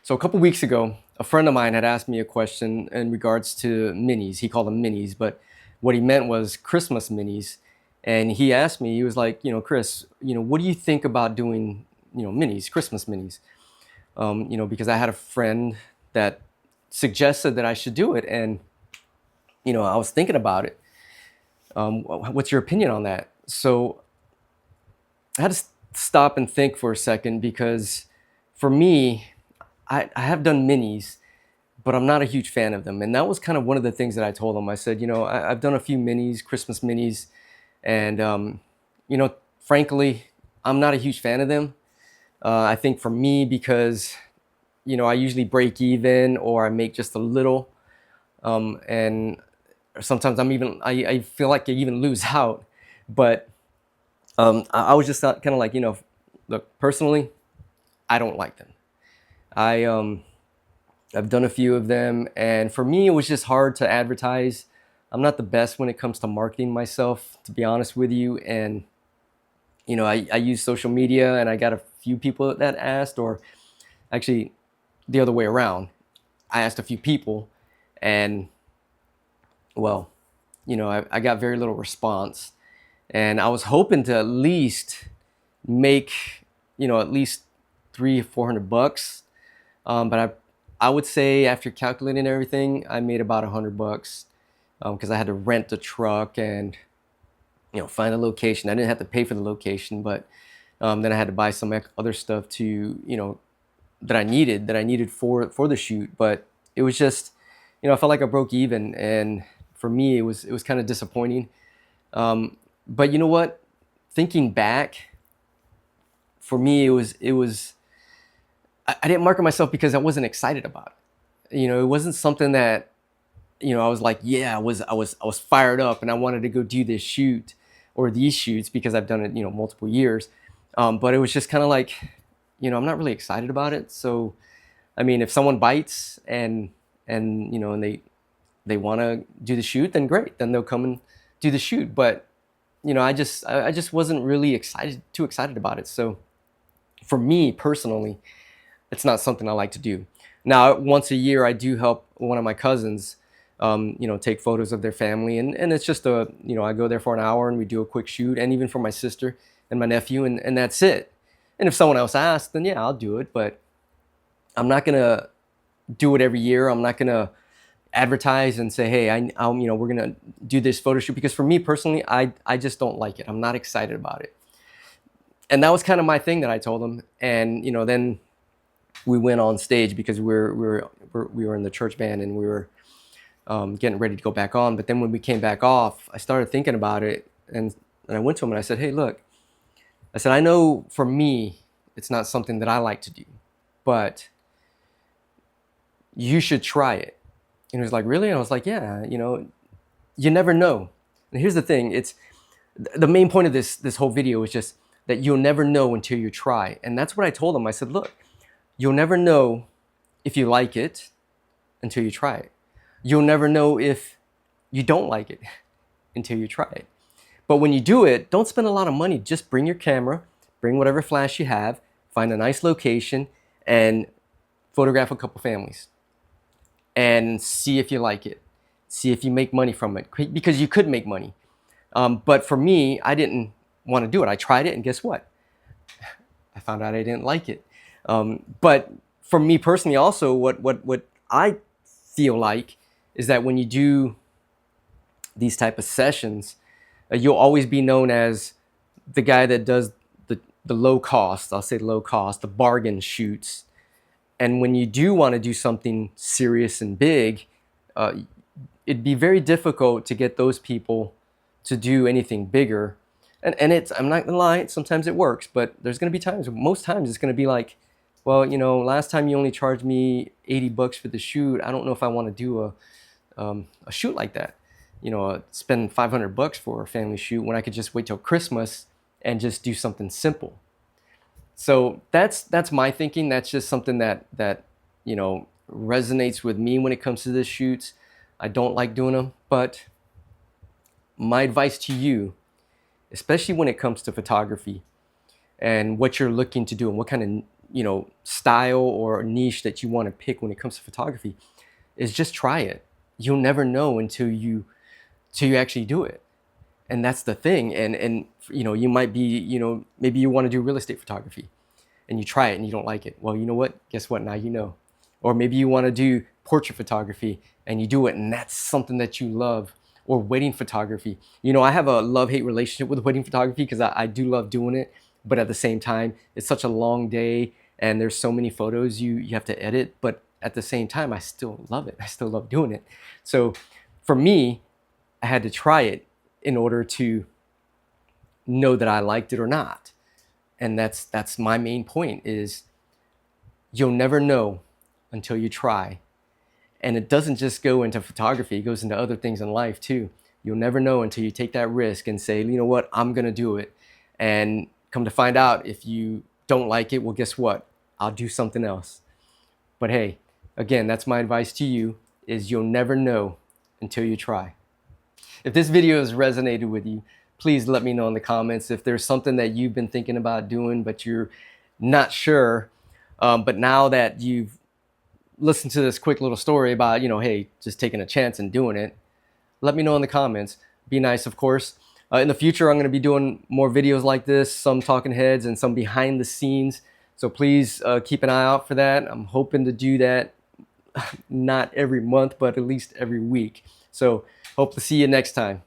So a couple weeks ago, a friend of mine had asked me a question in regards to minis. He called them minis, but what he meant was Christmas minis. And he asked me, he was like, Chris, what do you think about doing, minis, Christmas minis? Because I had a friend that suggested that I should do it. And, I was thinking about it. What's your opinion on that? So I had to stop and think for a second because for me, I have done minis, but I'm not a huge fan of them. And that was kind of one of the things that I told him. I said, I've done a few minis, Christmas minis, and, frankly, I'm not a huge fan of them. I think for me, because, I usually break even or I make just a little. And sometimes I feel like I even lose out. But I was just kind of like, look, personally, I don't like them. I've done a few of them, and for me, it was just hard to advertise. I'm not the best when it comes to marketing myself, to be honest with you. And I use social media, and I got a few people that asked, or actually, the other way around. I asked a few people, and well, I got very little response, and I was hoping to at least make, at least $300-400. But I would say after calculating everything, I made about $100 because I had to rent a truck and find a location. I didn't have to pay for the location, but then I had to buy some other stuff to that I needed for the shoot. But it was just I felt like I broke even, and for me it was kind of disappointing. But you know what? Thinking back, for me it was I didn't market myself because I wasn't excited about it. It wasn't something that, I was like, yeah, I was fired up and I wanted to go do this shoot or these shoots because I've done it, multiple years. But it was just kind of like, I'm not really excited about it. So, I mean, if someone bites and they want to do the shoot, then great, then they'll come and do the shoot. But, I just wasn't really too excited about it. So for me personally, it's not something I like to do. Now, once a year, I do help one of my cousins, take photos of their family. And it's just I go there for an hour and we do a quick shoot. And even for my sister and my nephew, and that's it. And if someone else asks, then yeah, I'll do it. But I'm not going to do it every year. I'm not going to advertise and say, hey, we're going to do this photo shoot. Because for me personally, I just don't like it. I'm not excited about it. And that was kind of my thing that I told them. And, then we went on stage because we were in the church band and we were getting ready to go back on. But then when we came back off, I started thinking about it, and I went to him and I said, hey, look, I said, I know for me, it's not something that I like to do, but you should try it. And he was like, really? And I was like, yeah, you never know. And here's the thing. It's the main point of this whole video is just that you'll never know until you try. And that's what I told him. I said, look, you'll never know if you like it until you try it. You'll never know if you don't like it until you try it. But when you do it, don't spend a lot of money. Just bring your camera, bring whatever flash you have, find a nice location, and photograph a couple families. And see if you like it. See if you make money from it. Because you could make money. But for me, I didn't want to do it. I tried it, and guess what? I found out I didn't like it. But for me personally also, what I feel like is that when you do these type of sessions, you'll always be known as the guy that does the low cost, I'll say low cost, the bargain shoots. And when you do want to do something serious and big, it'd be very difficult to get those people to do anything bigger. And I'm not gonna lie, sometimes it works, but there's gonna be times, most times it's gonna be like, well, last time you only charged me $80 for the shoot. I don't know if I want to do a shoot like that. Spend $500 for a family shoot when I could just wait till Christmas and just do something simple. So that's my thinking. That's just something that resonates with me when it comes to the shoots. I don't like doing them, but my advice to you, especially when it comes to photography and what you're looking to do and what kind of style or niche that you want to pick when it comes to photography, is just try it. You'll never know until you actually do it. And that's the thing. And you might be, maybe you want to do real estate photography and you try it and you don't like it. Well, you know what? Guess what? Now you know. Or maybe you want to do portrait photography and you do it and that's something that you love. Or wedding photography. I have a love-hate relationship with wedding photography because I do love doing it, but at the same time, it's such a long day and there's so many photos you have to edit, but at the same time, I still love it. I still love doing it. So for me, I had to try it in order to know that I liked it or not. And that's my main point is you'll never know until you try. And it doesn't just go into photography, it goes into other things in life too. You'll never know until you take that risk and say, you know what, I'm gonna do it. And come to find out, if you don't like it, well, guess what? I'll do something else. But hey, again, that's my advice to you, is you'll never know until you try. If this video has resonated with you, please let me know in the comments. If there's something that you've been thinking about doing, but you're not sure, but now that you've listened to this quick little story about, hey, just taking a chance and doing it, let me know in the comments. Be nice, of course. In the future, I'm going to be doing more videos like this, some talking heads and some behind the scenes. So please keep an eye out for that. I'm hoping to do that not every month, but at least every week. So hope to see you next time.